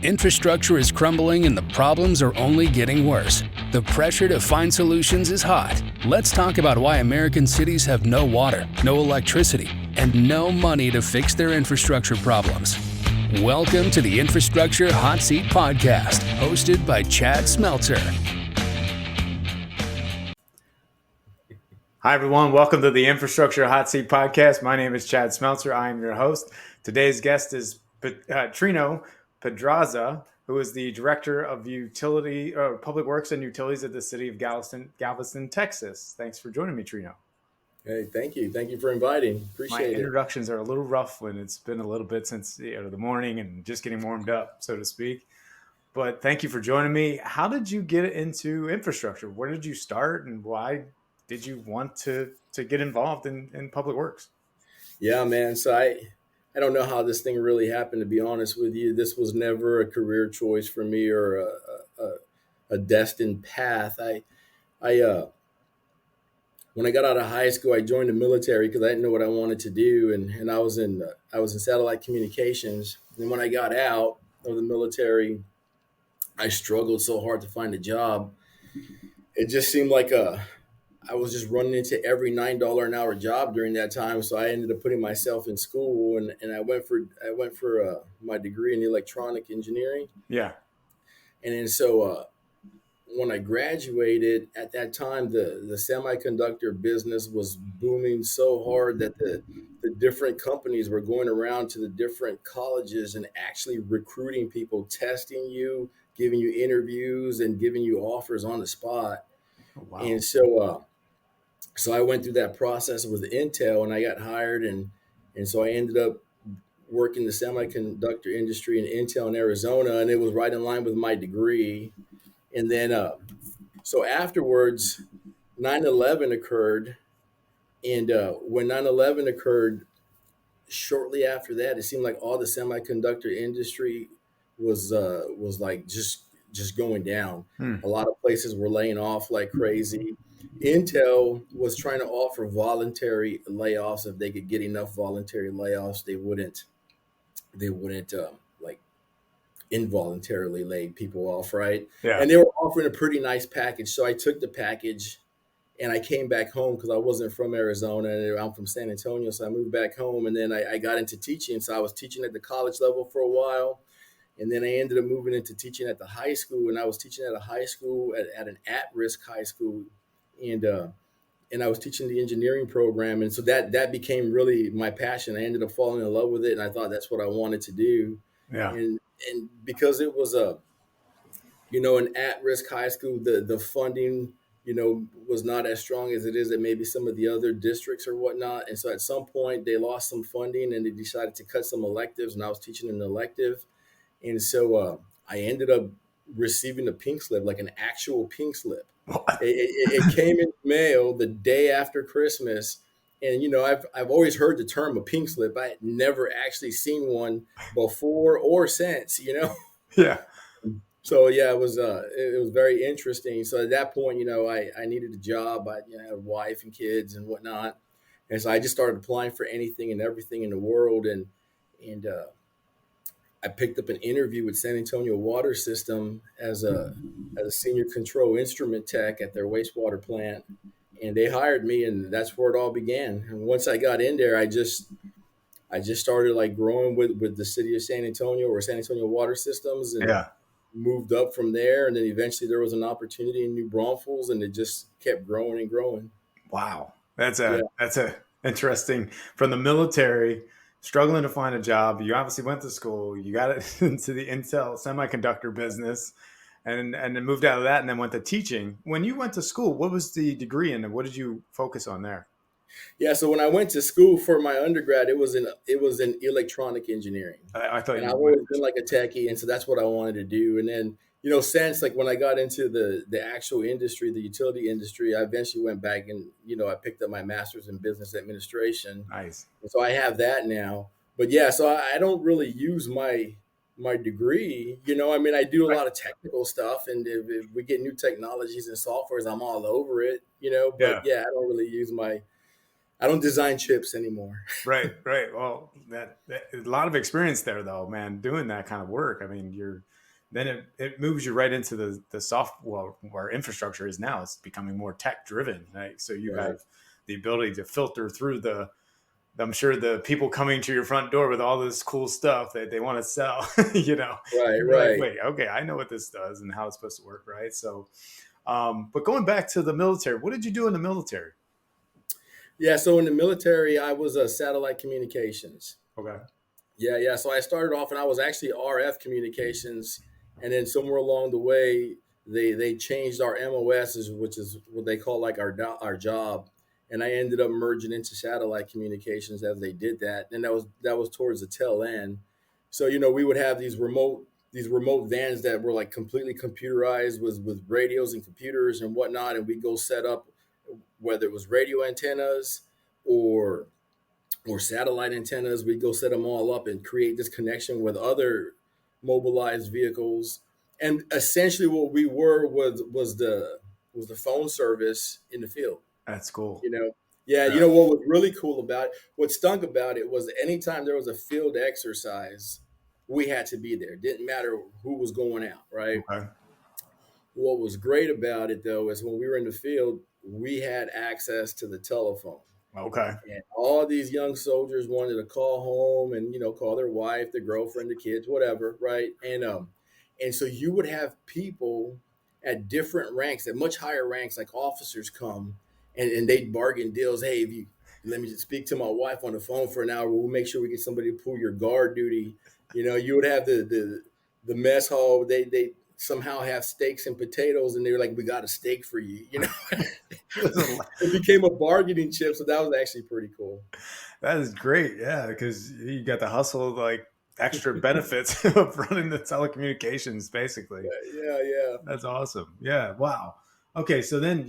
Infrastructure is crumbling and the problems are only getting worse. The pressure to find solutions is hot. Let's talk about why American cities have no water, no electricity, and no money to fix their infrastructure problems. Welcome to the Infrastructure Hot Seat Podcast, hosted by Chad Smeltzer. Hi, everyone. Welcome to the Infrastructure Hot Seat Podcast. My name is Chad Smeltzer. I am your host. Today's guest is Trino Pedraza, who is the Director of Public Works and Utilities at the City of Galveston, Texas. Thanks for joining me, Trino. Hey, thank you. Thank you for inviting. Appreciate it. My introductions are a little rough when it's been a little bit since the morning and just getting warmed up, so to speak. But thank you for joining me. How did you get into infrastructure? Where did you start, and why did you want to get involved in public works? Yeah, man. So I don't know how this thing really happened, to be honest with you. This was never a career choice for me or a destined path. When I got out of high school, I joined the military because I didn't know what I wanted to do, and I was in satellite communications. And when I got out of the military, I struggled so hard to find a job. It just seemed like I was just running into every $9 an hour job during that time. So I ended up putting myself in school, and I went for my degree in electronic engineering. Yeah. And then so when I graduated, at that time, the semiconductor business was booming so hard that the different companies were going around to the different colleges and actually recruiting people, testing you, giving you interviews, and giving you offers on the spot. Oh, wow. And so I went through that process with Intel, and I got hired, and so I ended up working the semiconductor industry in Intel in Arizona, and it was right in line with my degree. And then so afterwards, 9/11 occurred, and when 9/11 occurred, shortly after that, it seemed like all the semiconductor industry was like just going down. A lot of places were laying off like crazy. Intel was trying to offer voluntary layoffs. If they could get enough voluntary layoffs, they wouldn't like involuntarily lay people off, right? Yeah. And they were offering a pretty nice package. So I took the package and I came back home because I wasn't from Arizona and I'm from San Antonio. So I moved back home, and then I got into teaching. So I was teaching at the college level for a while. And then I ended up moving into teaching at the high school, and I was teaching at a high school at an at-risk high school. And I was teaching the engineering program. And so that became really my passion. I ended up falling in love with it, and I thought that's what I wanted to do. Yeah. And because it was an at-risk high school, the funding, was not as strong as it is at maybe some of the other districts or whatnot. And so at some point they lost some funding and they decided to cut some electives, and I was teaching an elective. And so I ended up receiving a pink slip, like an actual pink slip. It came in the mail the day after Christmas. And, I've always heard the term a pink slip. I had never actually seen one before or since, Yeah. So, yeah, it was very interesting. So at that point, I needed a job. I had a wife and kids and whatnot. And so I just started applying for anything and everything in the world. And I picked up an interview with San Antonio Water System as a senior control instrument tech at their wastewater plant, and they hired me, and that's where it all began. And once I got in there, I just started like growing with the city of San Antonio or San Antonio Water Systems, and moved up from there. And then eventually there was an opportunity in New Braunfels, and it just kept growing and growing. Wow, that's interesting. From the military, struggling to find a job, you obviously went to school, you got into the Intel semiconductor business, and then moved out of that and then went to teaching. When you went to school, what was the degree in, and what did you focus on there? Yeah, so when I went to school for my undergrad, it was in electronic engineering. I thought and I've always been like a techie, and so that's what I wanted to do. And then, since like when I got into the actual industry, the utility industry, I eventually went back and, I picked up my master's in business administration. Nice. And so I have that now. But yeah, so I don't really use my degree. I do a lot of technical stuff, and if we get new technologies and softwares, I'm all over it, but yeah, I don't really use my I don't design chips anymore. Right, right. Well, that a lot of experience there, though, man, doing that kind of work. I mean, then it moves you right into the software where infrastructure is now. It's becoming more tech driven, right? So you Right. have the ability to filter through I'm sure the people coming to your front door with all this cool stuff that they want to sell, Right. you're like, Right. wait, okay, I know what this does and how it's supposed to work, right? So, but going back to the military, what did you do in the military? Yeah. So in the military, I was a satellite communications. Okay. Yeah, yeah. So I started off, and I was actually RF communications, and then somewhere along the way, they changed our MOSs, which is what they call like our job, and I ended up merging into satellite communications as they did that, and that was towards the tail end. So we would have these remote vans that were like completely computerized with radios and computers and whatnot, and we'd go set up whether it was radio antennas or satellite antennas. We'd go set them all up and create this connection with other mobilized vehicles. And essentially, what we were was the phone service in the field. That's cool. Yeah. Yeah. What was really cool about it, what stunk about it was anytime there was a field exercise, we had to be there. Didn't matter who was going out, right? Okay. What was great about it though is when we were in the field, we had access to the telephone. Okay. And all these young soldiers wanted to call home and call their wife, their girlfriend, their kids, whatever, right? And so you would have people at different ranks, at much higher ranks, like officers come and they'd bargain deals. Hey, if you let me just speak to my wife on the phone for an hour, we'll make sure we get somebody to pull your guard duty. You would have the mess hall. They somehow have steaks and potatoes, and they were like, "We got a steak for you." It became a bargaining chip, so that was actually pretty cool. That is great. Yeah, because you got the hustle, like extra benefits of running the telecommunications, basically. Yeah. That's awesome. Yeah. Wow. Okay. So then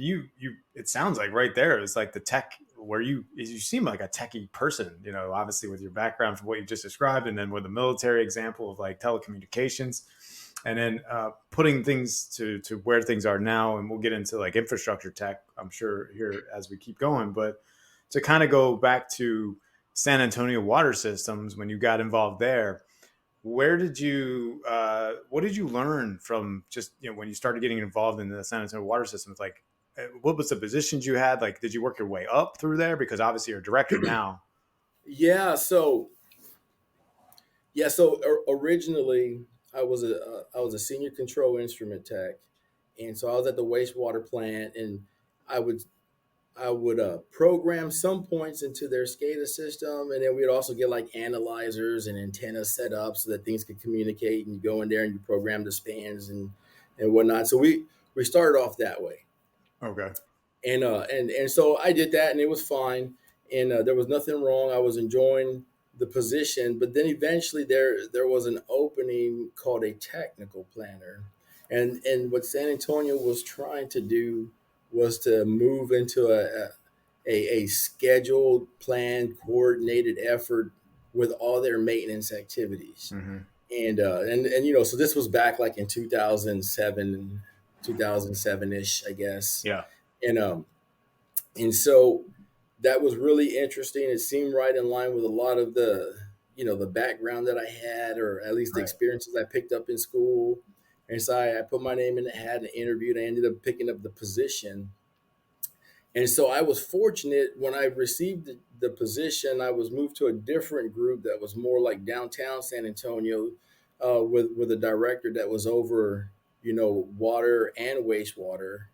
it sounds like right there is like the tech where you seem like a techie person, obviously with your background from what you just described, and then with the military example of like telecommunications, and then putting things to where things are now. And we'll get into like infrastructure tech, I'm sure, here as we keep going. But to kind of go back to San Antonio water systems, when you got involved there, what did you learn from just, when you started getting involved in the San Antonio water systems? Like, what was the positions you had? Like, did you work your way up through there? Because obviously you're a director now. Yeah. So originally I was a senior control instrument tech, and so I was at the wastewater plant, and I would program some points into their SCADA system, and then we'd also get like analyzers and antennas set up so that things could communicate. And you go in there and you program the spans and whatnot. So we started off that way, Okay. and so I did that, and it was fine, and there was nothing wrong. I was enjoying the position, but then eventually there was an opening called a technical planner, and what San Antonio was trying to do was to move into a scheduled, planned, coordinated effort with all their maintenance activities. Mm-hmm. And so this was back like in 2007-ish, I guess. Yeah. And so that was really interesting. It seemed right in line with a lot of the background that I had, or at least the Right. experiences I picked up in school. And so I put my name in the hat and interviewed. I ended up picking up the position. And so I was fortunate when I received the position. I was moved to a different group that was more like downtown San Antonio, with a director that was over, water and wastewater,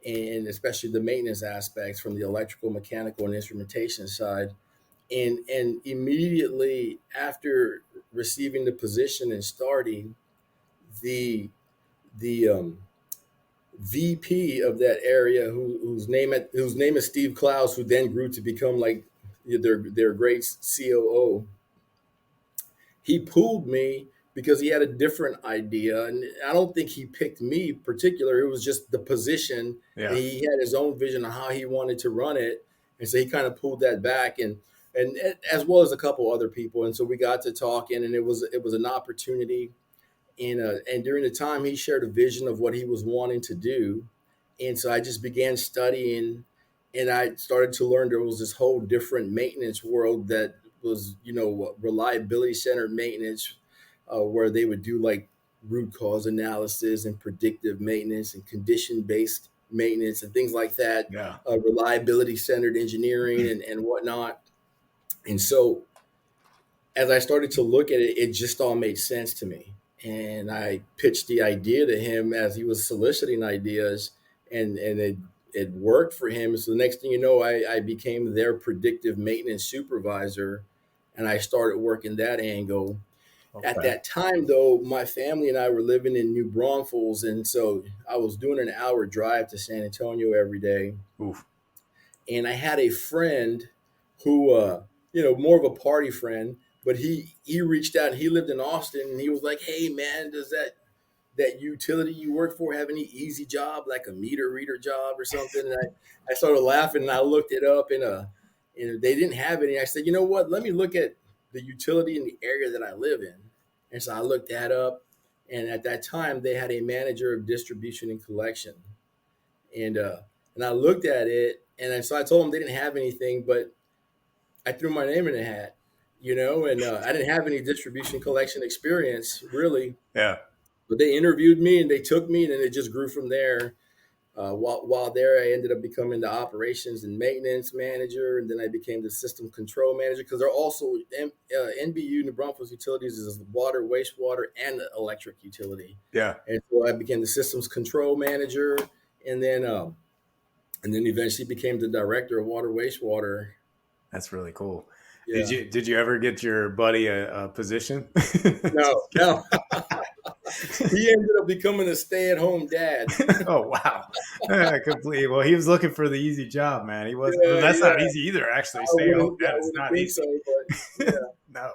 and especially the maintenance aspects from the electrical, mechanical, and instrumentation side. And immediately after receiving the position and starting, the VP of that area, whose name is Steve Klaus, who then grew to become like their great COO. He pulled me because he had a different idea, and I don't think he picked me particular. It was just the position. Yeah. And he had his own vision of how he wanted to run it, and so he kind of pulled that back, and as well as a couple other people. And so we got to talking, and it was an opportunity. And during the time, he shared a vision of what he was wanting to do. And so I just began studying and I started to learn there was this whole different maintenance world that was, reliability centered maintenance, where they would do like root cause analysis and predictive maintenance and condition based maintenance and things like that, Yeah. reliability centered engineering and whatnot. And so as I started to look at it, it just all made sense to me. And I pitched the idea to him as he was soliciting ideas, and it worked for him. So the next thing you know, I became their predictive maintenance supervisor, and I started working that angle. Okay. At that time, though, my family and I were living in New Braunfels, and so I was doing an hour drive to San Antonio every day. Oof. And I had a friend who, more of a party friend, but he reached out. And he lived in Austin, and he was like, "Hey, man, does that utility you work for have any easy job, like a meter reader job or something?" And I started laughing, and I looked it up, and they didn't have any. I said, "You know what? Let me look at the utility in the area that I live in." And so I looked that up, and at that time they had a manager of distribution and collection, and I looked at it, and so I told them they didn't have anything, but I threw my name in the hat, and I didn't have any distribution collection experience really. Yeah. But they interviewed me and they took me, and then it just grew from there. While there, I ended up becoming the operations and maintenance manager, and then I became the system control manager, because they're also NBU, New Braunfels Utilities, is water, wastewater, and the electric utility. Yeah. And so I became the systems control manager, and then eventually became the director of water, wastewater. That's really cool. Yeah. Did you ever get your buddy a position? No. He ended up becoming a stay-at-home dad. Oh wow, completely. Well, he was looking for the easy job, man. He wasn't. Yeah, that's yeah. not easy either. Actually, stay-at-home dad is not easy. So, but, yeah. No,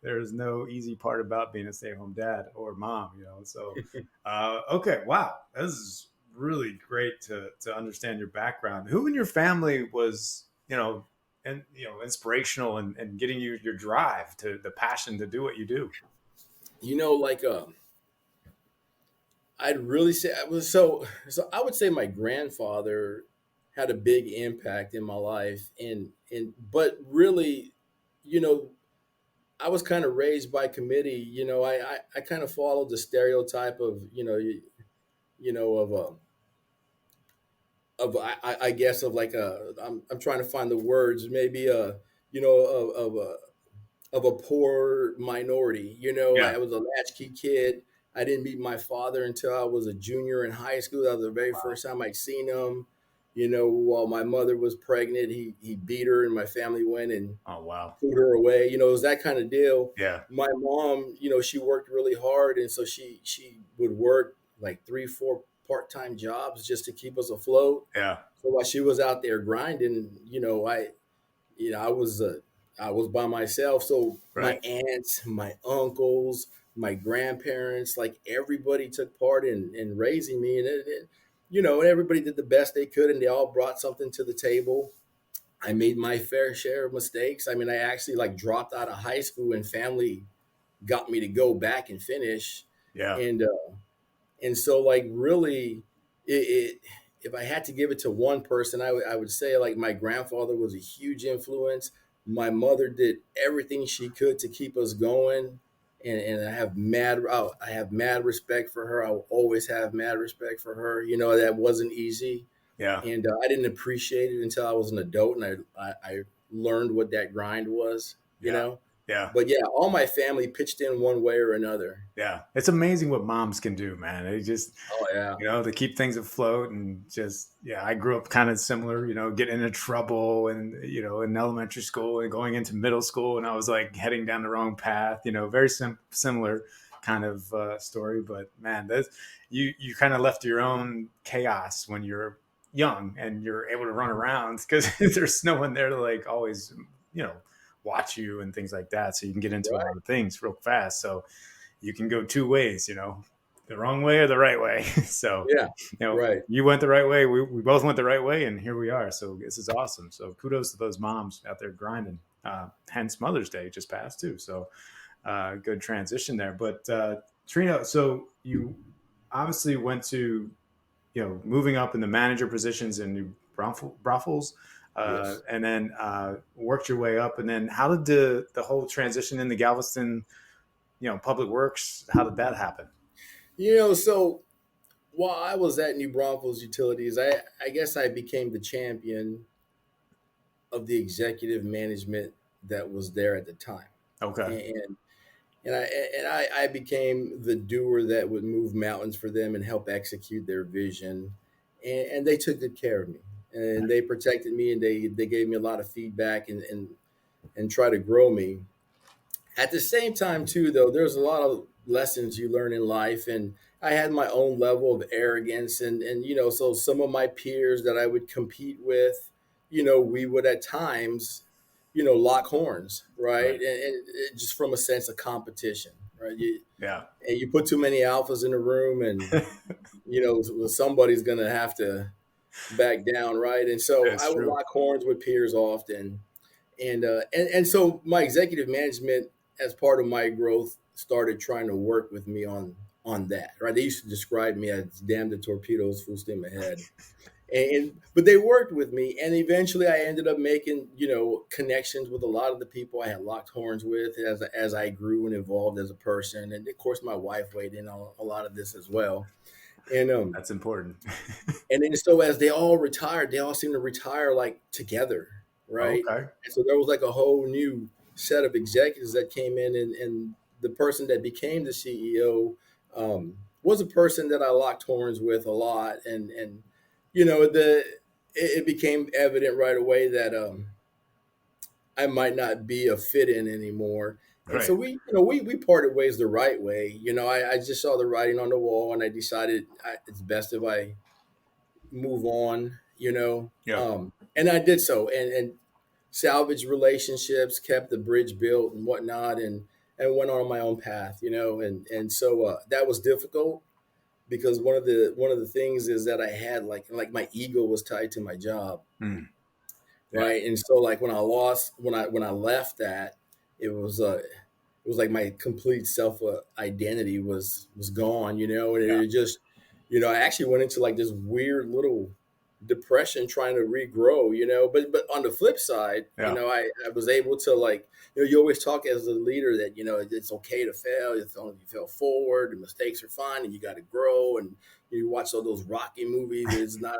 there's no easy part about being a stay-at-home dad or mom. So okay, wow, this is really great to understand your background. Who in your family was inspirational and getting you your drive to the passion to do what you do? I'd really say I was so I would say my grandfather had a big impact in my life, but really, I was kind of raised by committee. I kind of followed the stereotype of I guess of like I'm trying to find the words, maybe of a poor minority. Yeah. I was a latchkey kid. I didn't meet my father until I was a junior in high school. That was the very first time I'd seen him. While my mother was pregnant, he beat her, and my family went and Oh wow. put her away. It was that kind of deal. Yeah. My mom, she worked really hard, and so she would work like 3-4 part-time jobs just to keep us afloat. Yeah. So while she was out there grinding, I was by myself. So Right. my aunts, my uncles, my grandparents, like everybody took part in raising me, and everybody did the best they could, and they all brought something to the table. I made my fair share of mistakes. I mean, I actually like dropped out of high school, and family got me to go back and finish. Yeah. And so like really, if I had to give it to one person, I would say like my grandfather was a huge influence. My mother did everything she could to keep us going, and I have mad respect for her. I will always have mad respect for her. That wasn't easy. Yeah. And I didn't appreciate it until I was an adult, and I learned what that grind was. Yeah. But yeah, all my family pitched in one way or another. Yeah. It's amazing what moms can do, man. They just, Oh yeah. to keep things afloat, and just, I grew up kind of similar, getting into trouble and, in elementary school and going into middle school, and I was like heading down the wrong path, very similar kind of story. But man, you kind of left your own chaos when you're young and you're able to run around, because there's no one there to like always, watch you and things like that. So you can get into a lot of things real fast. So you can go two ways, the wrong way or the right way. So, right. You went the right way. We both went the right way, and here we are. So this is awesome. So kudos to those moms out there grinding. Hence Mother's Day just passed too. So good transition there. But Trino, so you obviously went to, moving up in the manager positions in New brothels, Yes. and then worked your way up. And then how did the whole transition into Galveston, Public Works, how did that happen? So while I was at New Braunfels Utilities, I guess I became the champion of the executive management that was there at the time. Okay. And I became the doer that would move mountains for them and help execute their vision. And they took good care of me, and they protected me, and they gave me a lot of feedback and try to grow me. At the same time, too, though, there's a lot of lessons you learn in life, and I had my own level of arrogance, and so some of my peers that I would compete with, we would at times, lock horns, right? Right. And just from a sense of competition, right? Yeah. And you put too many alphas in the room, and somebody's gonna have to back down, right? And so That's I would true. lock horns with peers often, and so my executive management, as part of my growth, started trying to work with me on that, right? They used to describe me as damn the torpedoes, full steam ahead. But they worked with me, and eventually I ended up making connections with a lot of the people I had locked horns with as I grew and evolved as a person, and of course my wife weighed in on a lot of this as well. And That's important. and then so as they all retired, they all seemed to retire like together, right? Okay. And so there was like a whole new set of executives that came in, and the person that became the CEO was a person that I locked horns with a lot, and it became evident right away that I might not be a fit in anymore. And Right. so we parted ways the right way. I just saw the writing on the wall, and I decided it's best if I move on. Yeah. And I did so, and salvaged relationships, kept the bridge built and whatnot, and went on my own path. And so that was difficult because one of the things is that I had like my ego was tied to my job, Mm. Yeah. right? And so like when I left that, it was like my complete self identity was gone, and Yeah. it just, I actually went into like this weird little depression trying to regrow, but on the flip side, Yeah. I was able to like, you always talk as a leader that, it's okay to fail. It's only you fail forward, and mistakes are fine, and you got to grow. And you watch all those Rocky movies. It's not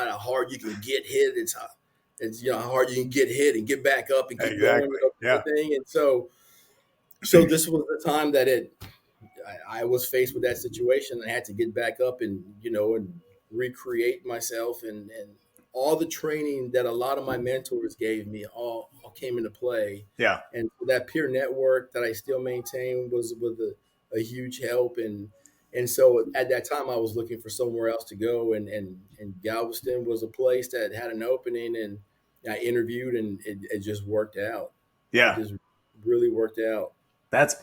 how hard you can get hit. It's how hard you can get hit and get back up and keep going, Exactly. Yeah. thing. And so this was the time that I was faced with that situation. I had to get back up and recreate myself, and all the training that a lot of my mentors gave me all came into play. Yeah. And that peer network that I still maintain was a huge help. And so at that time I was looking for somewhere else to go, and Galveston was a place that had an opening, and I interviewed, and it just worked out. It Yeah. just really worked out. That's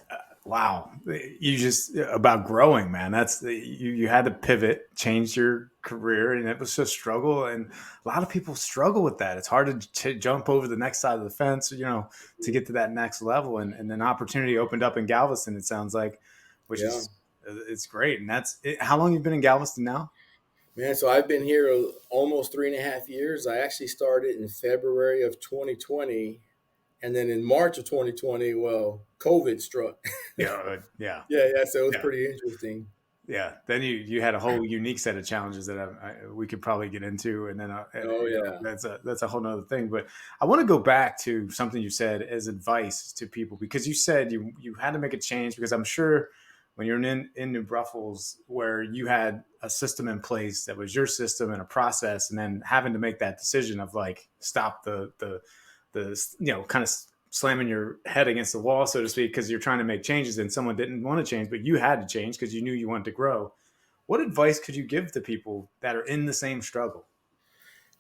wow. You just about growing, man. You had to pivot, change your career, and it was a struggle. And a lot of people struggle with that. It's hard to jump over the next side of the fence, to get to that next level. And an opportunity opened up in Galveston. It sounds like, which Yeah. is it's great. And that's it. How long have you been in Galveston now? Man, so I've been here almost 3.5 years. I actually started in February of 2020, and then in March of 2020, well, COVID struck. Yeah. Yeah. Yeah. So it was Yeah. pretty interesting. Yeah, then you had a whole unique set of challenges that we could probably get into, and then Oh yeah. that's a whole nother thing. But I want to go back to something you said as advice to people, because you said you had to make a change, because I'm sure when you're in New Braunfels, where you had a system in place that was your system and a process, and then having to make that decision of like stop the kind of slamming your head against the wall, so to speak, because you're trying to make changes and someone didn't want to change, but you had to change because you knew you wanted to grow. What advice could you give to people that are in the same struggle?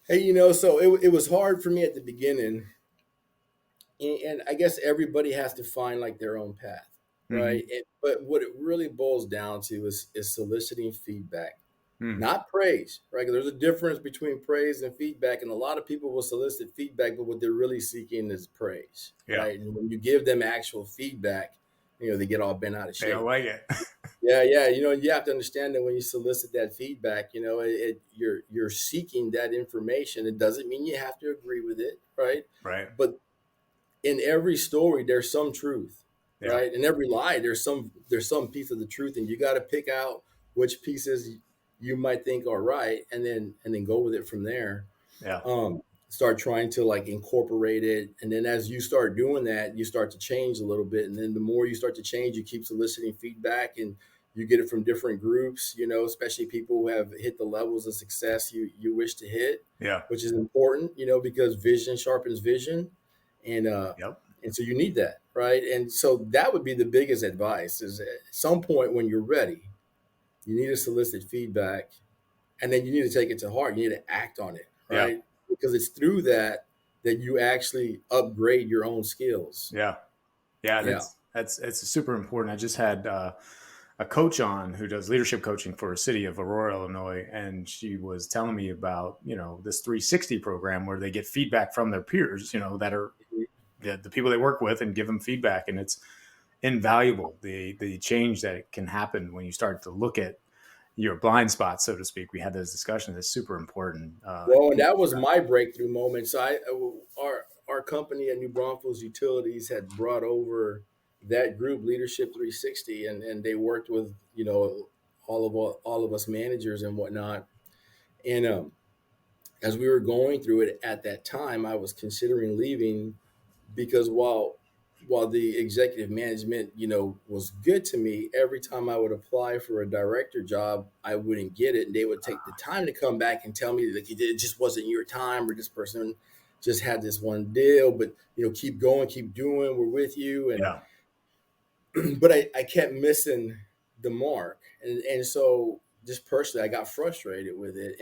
Hey, so it was hard for me at the beginning, and I guess everybody has to find like their own path, Mm-hmm. right? But what it really boils down to is soliciting feedback, Mm-hmm. not praise, right? 'Cause there's a difference between praise and feedback, and a lot of people will solicit feedback, but what they're really seeking is praise, Yeah, right? And when you give them actual feedback, they get all bent out of they don't shape. like it. Yeah. You have to understand that when you solicit that feedback, you're seeking that information. It doesn't mean you have to agree with it, right? Right. But in every story, there's some truth, Yeah. right? In every lie, there's some piece of the truth, and you got to pick out which pieces you might think are right, and then go with it from there. Yeah. Start trying to like incorporate it, and then as you start doing that, you start to change a little bit, and then the more you start to change, you keep soliciting feedback, and you get it from different groups, especially people who have hit the levels of success you wish to hit, Yeah. which is important, because vision sharpens vision, and Yep. and so you need that, right? And so that would be the biggest advice: is at some point when you're ready, you need to solicit feedback, and then you need to take it to heart. You need to act on it, Yeah. right? Because it's through that you actually upgrade your own skills. Yeah. Yeah. Yeah. It's super important. I just had a coach on who does leadership coaching for a city of Aurora, Illinois, and she was telling me about this 360 program where they get feedback from their peers, that are the people they work with, and give them feedback, and it's invaluable. The change that can happen when you start to look at your blind spots, so to speak. We had those discussions. It's super important. Well, and that was my breakthrough moment. So our company at New Braunfels Utilities had brought over that group, Leadership 360, and they worked with all of us managers and whatnot. And as we were going through it at that time, I was considering leaving because while the executive management, was good to me, every time I would apply for a director job, I wouldn't get it. And they would take the time to come back and tell me that it just wasn't your time, or this person just had this one deal, but keep going, keep doing, we're with you. And Yeah. but I kept missing the mark. And so just personally, I got frustrated with it.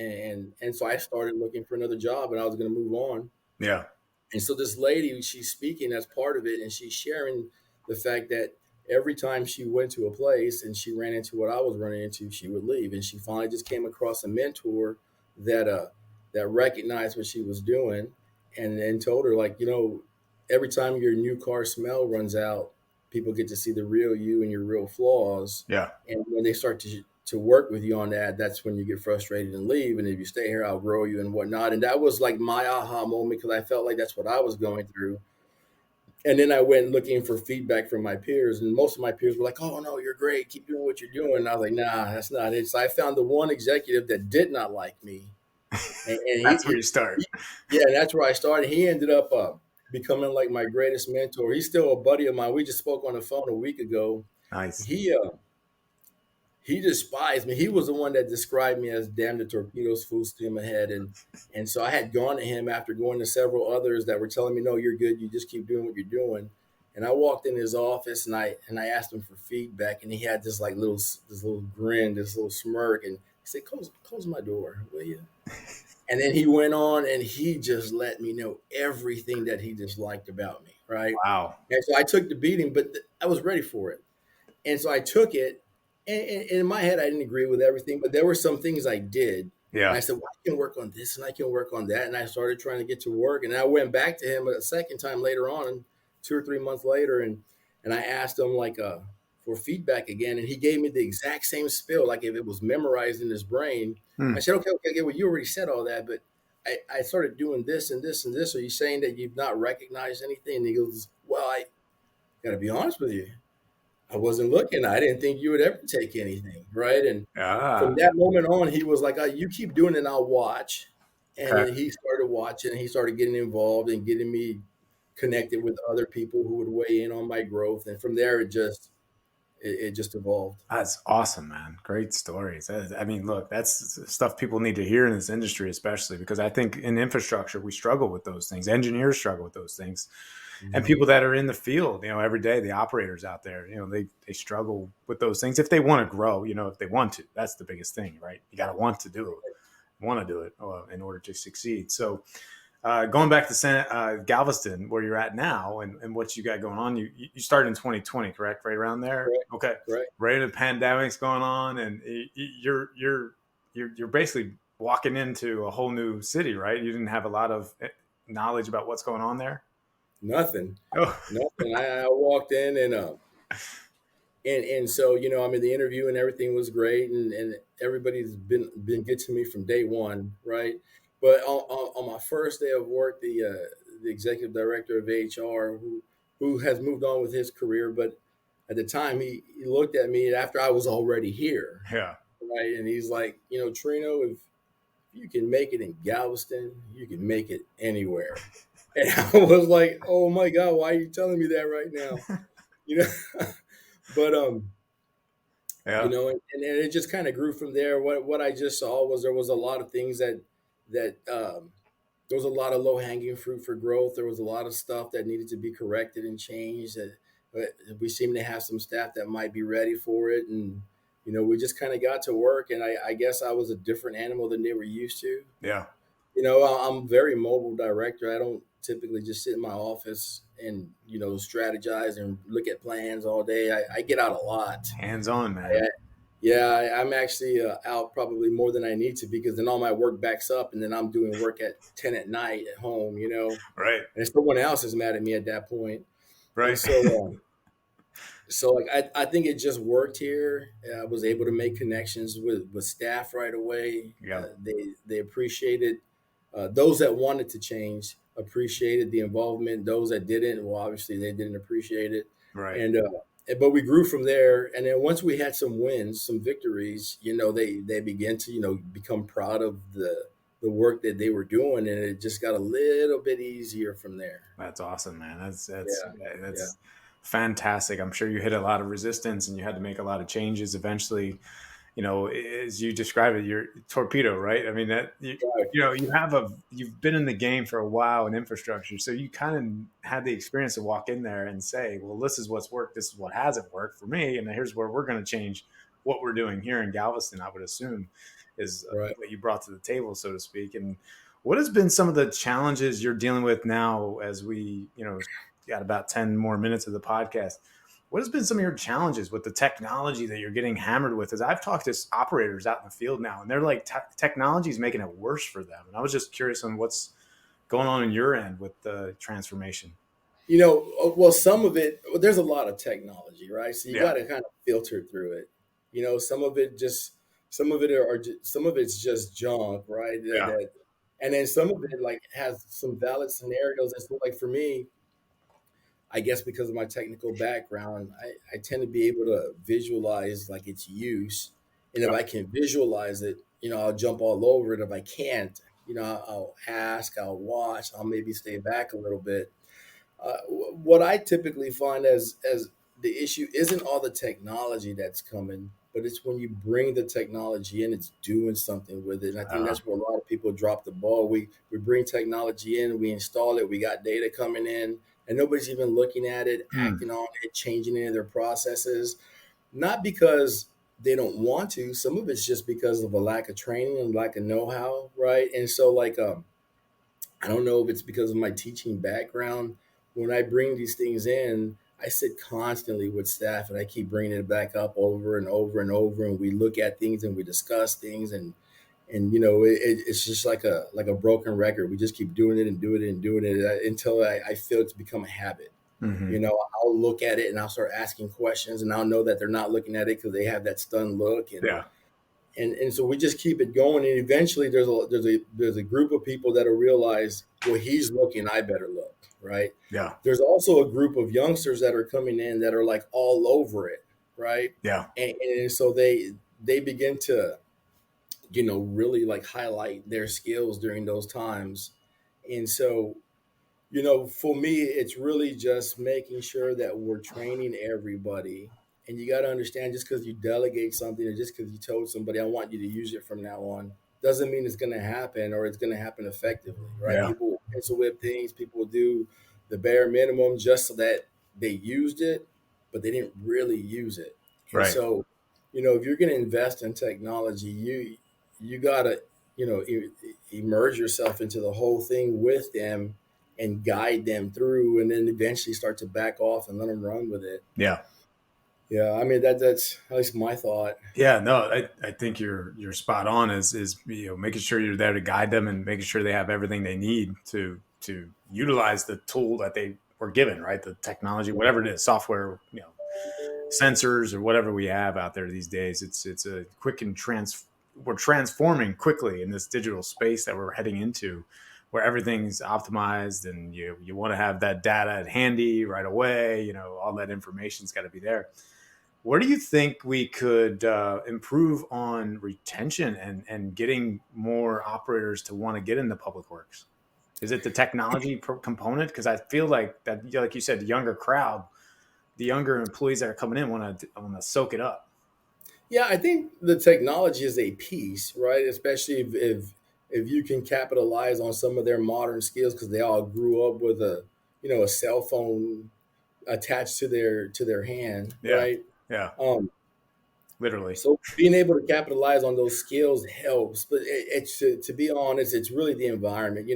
And so I started looking for another job, and I was going to move on. Yeah. And so this lady, she's speaking as part of it, and she's sharing the fact that every time she went to a place and she ran into what I was running into, she would leave. And she finally just came across a mentor that recognized what she was doing, and told her, like, every time your new car smell runs out, people get to see the real you and your real flaws. Yeah. And when they start to work with you on that, that's when you get frustrated and leave. And if you stay here, I'll grow you and whatnot. And that was like my aha moment, because I felt like that's what I was going through. And then I went looking for feedback from my peers, and most of my peers were like, "Oh no, you're great. Keep doing what you're doing." And I was like, "Nah, that's not it." So I found the one executive that did not like me. And That's where you start. yeah, and that's where I started. He ended up becoming like my greatest mentor. He's still a buddy of mine. We just spoke on the phone a week ago. Nice. He despised me. He was the one that described me as damn the torpedoes, full steam ahead. And so I had gone to him after going to several others that were telling me, "No, you're good. You just keep doing what you're doing." And I walked in his office, and I asked him for feedback, and he had this like this little grin, this little smirk, and he said, "Close my door, will you?" And then he went on, and he just let me know everything that he disliked about me, right? Wow. And so I took the beating, but I was ready for it. And so I took it. And in my head, I didn't agree with everything, but there were some things I did. Yeah. And I said, "Well, I can work on this and I can work on that." And I started trying to get to work. And I went back to him a second time later on, 2 or 3 months later. And I asked him for feedback again. And he gave me the exact same spiel, like if it was memorized in his brain. I said, okay, well, you already said all that, but I started doing this and this and this. Are you saying that you've not recognized anything? And he goes, "Well, I got to be honest with you. I wasn't looking. I didn't think you would ever take anything." Right. And from that moment on, he was like, "You keep doing it and I'll watch." And then he started watching, and he started getting involved and getting me connected with other people who would weigh in on my growth. And from there, it just evolved. That's awesome, man. Great stories. I mean, look, that's stuff people need to hear in this industry, especially because I think in infrastructure, we struggle with those things. Engineers struggle with those things. And people that are in the field, every day, the operators out there, they struggle with those things if they want to grow, if they want to. That's the biggest thing, right? You got to want to do it in order to succeed. So going back to Galveston, where you're at now and what you got going on, you started in 2020, correct? Right around there? Correct. Okay. Right. Right. The pandemic's going on, and you're basically walking into a whole new city, right? You didn't have a lot of knowledge about what's going on there. Nothing. Oh. Nothing. I walked in, and And so, I mean, the interview and everything was great, and everybody's been good to me from day one, right? But on my first day of work, the executive director of HR, who has moved on with his career, but at the time he looked at me after I was already here, Yeah. right? And he's like, Trino, if you can make it in Galveston, you can make it anywhere. And I was like, oh my God, why are you telling me that right now? You know, but Yeah. and it just kind of grew from there. What I just saw was there was a lot of things that there was a lot of low hanging fruit for growth. There was a lot of stuff that needed to be corrected and changed. That we seem to have some staff that might be ready for it, and we just kind of got to work. And I guess I was a different animal than they were used to. Yeah. I'm very mobile director. I don't typically just sit in my office and strategize and look at plans all day. I get out a lot. Hands on, man. I'm actually out probably more than I need to, because then all my work backs up, and then I'm doing work at 10 at night at home. Right. And someone else is mad at me at that point. Right. And so like I think it just worked here. I was able to make connections with staff right away. Yeah. They appreciated. Those that wanted to change appreciated the involvement. Those that didn't, well, obviously they didn't appreciate it. Right. And but we grew from there. And then once we had some wins, some victories, they began to become proud of the work that they were doing, and it just got a little bit easier from there. That's awesome, man. That's fantastic. I'm sure you hit a lot of resistance, and you had to make a lot of changes eventually. As you describe it, you're torpedo, right? I mean, that you've been in the game for a while in infrastructure, so you kind of had the experience to walk in there and say, well, this is what's worked, this is what hasn't worked for me, and here's where we're going to change what we're doing here in Galveston. I would assume is what you brought to the table, so to speak. And what has been some of the challenges you're dealing with now, as we got about 10 more minutes of the podcast? What has been some of your challenges with the technology that you're getting hammered with? As I've talked to operators out in the field now, and they're like, technology is making it worse for them. And I was just curious on what's going on your end with the transformation. Well, some of it, there's a lot of technology, right? So you got to kind of filter through it. Some of it's just junk, right? And then some of it like has some valid scenarios. And so like for me, I guess because of my technical background, I tend to be able to visualize like its use. And if I can visualize it, I'll jump all over it. If I can't, I'll ask, I'll watch, I'll maybe stay back a little bit. What I typically find as the issue isn't all the technology that's coming, but it's when you bring the technology in, it's doing something with it. And I think that's where a lot of people drop the ball. We bring technology in, we install it, we got data coming in, and nobody's even looking at it, acting on it, changing any of their processes. Not because they don't want to. Some of it's just because of a lack of training and lack of know-how, right? And so like, I don't know if it's because of my teaching background. When I bring these things in, I sit constantly with staff, and I keep bringing it back up over and over and over. And we look at things and we discuss things, and it's just like a broken record. We just keep doing it and doing it and doing it until I feel it's become a habit. Mm-hmm. I'll look at it and I'll start asking questions, and I'll know that they're not looking at it because they have that stunned look. And so we just keep it going, and eventually there's a group of people that'll realize, well, he's looking, I better look, right? Yeah. There's also a group of youngsters that are coming in that are like all over it, right? Yeah. And so they begin to really like highlight their skills during those times. And so, for me, it's really just making sure that we're training everybody. And you got to understand, just because you delegate something or just because you told somebody, I want you to use it from now on, doesn't mean it's going to happen or it's going to happen effectively, right? Yeah. People will pencil whip things. People will do the bare minimum just so that they used it, but they didn't really use it. And Right. so, if you're going to invest in technology, you got to, immerse yourself into the whole thing with them and guide them through, and then eventually start to back off and let them run with it. Yeah. Yeah. I mean, that's at least my thought. Yeah, no, I think you're spot on is making sure you're there to guide them and making sure they have everything they need to utilize the tool that they were given, right? The technology, whatever it is, software, sensors or whatever we have out there these days. It's a quick and we're transforming quickly in this digital space that we're heading into, where everything's optimized and you want to have that data handy right away. All that information's got to be there. Where do you think we could improve on retention and getting more operators to want to get into public works? Is it the technology component? Because I feel like that, like you said, the younger crowd, the younger employees that are coming in want to soak it up. Yeah, I think the technology is a piece, right? Especially if you can capitalize on some of their modern skills, because they all grew up with a cell phone attached to their hand, right? Yeah. Literally. So being able to capitalize on those skills helps, but it's to be honest, it's really the environment.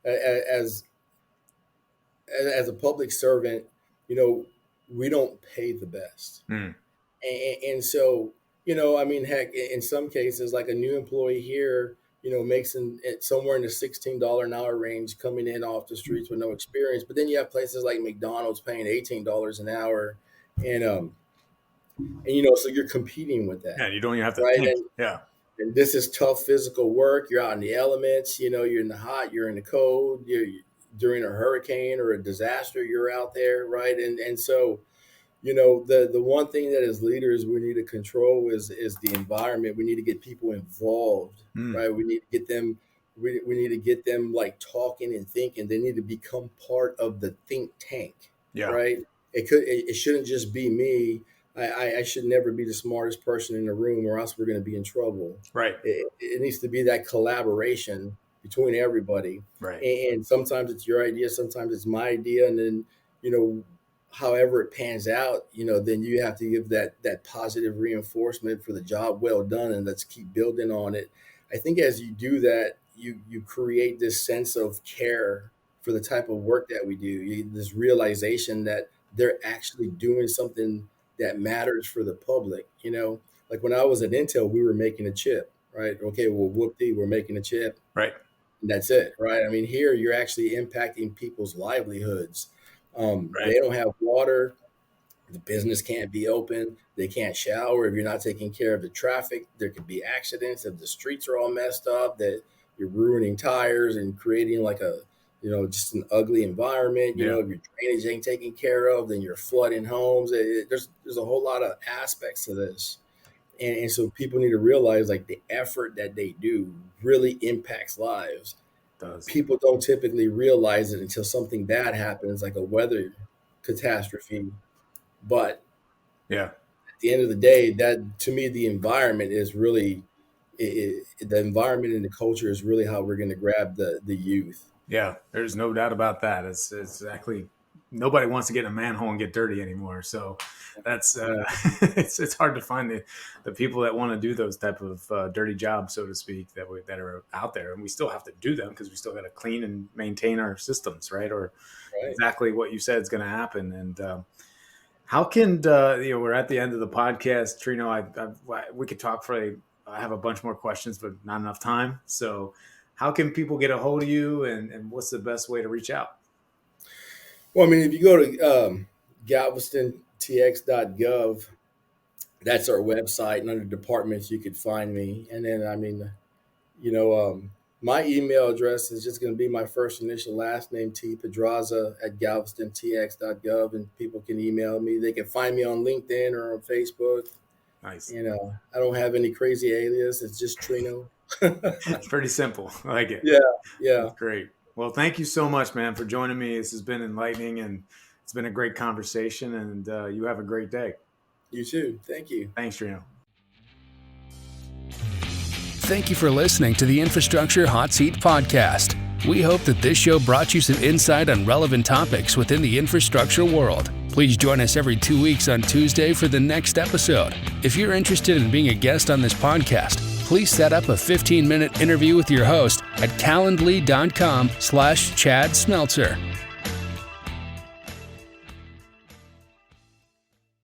As a public servant, we don't pay the best, and so heck, in some cases, like a new employee here, makes somewhere in the $16 an hour range coming in off the streets with no experience. But then you have places like McDonald's paying $18 an hour, and so you're competing with that. Yeah, you don't even have to right? think. And this is tough physical work. You're out in the elements. You're in the hot. You're in the cold. During a hurricane or a disaster, you're out there, right? And so, the one thing that as leaders we need to control is the environment. We need to get people involved, right? We need to get them. We need to get them like talking and thinking. They need to become part of the think tank, right? It shouldn't just be me. I should never be the smartest person in the room, or else we're going to be in trouble. Right. It needs to be that collaboration between everybody. Right. And sometimes it's your idea, sometimes it's my idea, and then however it pans out, then you have to give that positive reinforcement for the job well done, and let's keep building on it. I think as you do that, you create this sense of care for the type of work that we do. This realization that they're actually doing something that matters for the public. Like when I was at Intel, we were making a chip, right? Okay, well, whoop-dee, we're making a chip. Right. And that's it, right? I mean, here you're actually impacting people's livelihoods. Right. They don't have water. The business can't be open. They can't shower. If you're not taking care of the traffic, there could be accidents. If the streets are all messed up, that you're ruining tires and creating like just an ugly environment. If your drainage ain't taken care of, then you're flooding homes. There's a whole lot of aspects to this. And so people need to realize like the effort that they do really impacts lives. It does. People don't typically realize it until something bad happens, like a weather catastrophe. But at the end of the day, that to me, the environment is really, the environment and the culture is really how we're going to grab the youth. Yeah, there's no doubt about that. It's exactly, nobody wants to get in a manhole and get dirty anymore. So that's it's hard to find the people that want to do those type of dirty jobs, so to speak, that are out there, and we still have to do them because we still got to clean and maintain our systems, right? Or exactly what you said is going to happen. And how can we're at the end of the podcast, Trino. We could talk for I have a bunch more questions, but not enough time. So how can people get a hold of you, and what's the best way to reach out? Well, I mean, if you go to galvestontx.gov, that's our website, and under departments, you could find me. And then, my email address is just going to be my first initial last name, T Pedraza @galvestontx.gov, and people can email me. They can find me on LinkedIn or on Facebook. Nice. I don't have any crazy alias. It's just Trino. It's pretty simple. I like it. Yeah. Great. Well, thank you so much, man, for joining me. This has been enlightening, and it's been a great conversation, and you have a great day. You too. Thank you. Thanks, Trino. Thank you for listening to the Infrastructure Hot Seat Podcast. We hope that this show brought you some insight on relevant topics within the infrastructure world. Please join us every 2 weeks on Tuesday for the next episode. If you're interested in being a guest on this podcast, please set up a 15-minute interview with your host at calendly.com/Chad Smeltzer.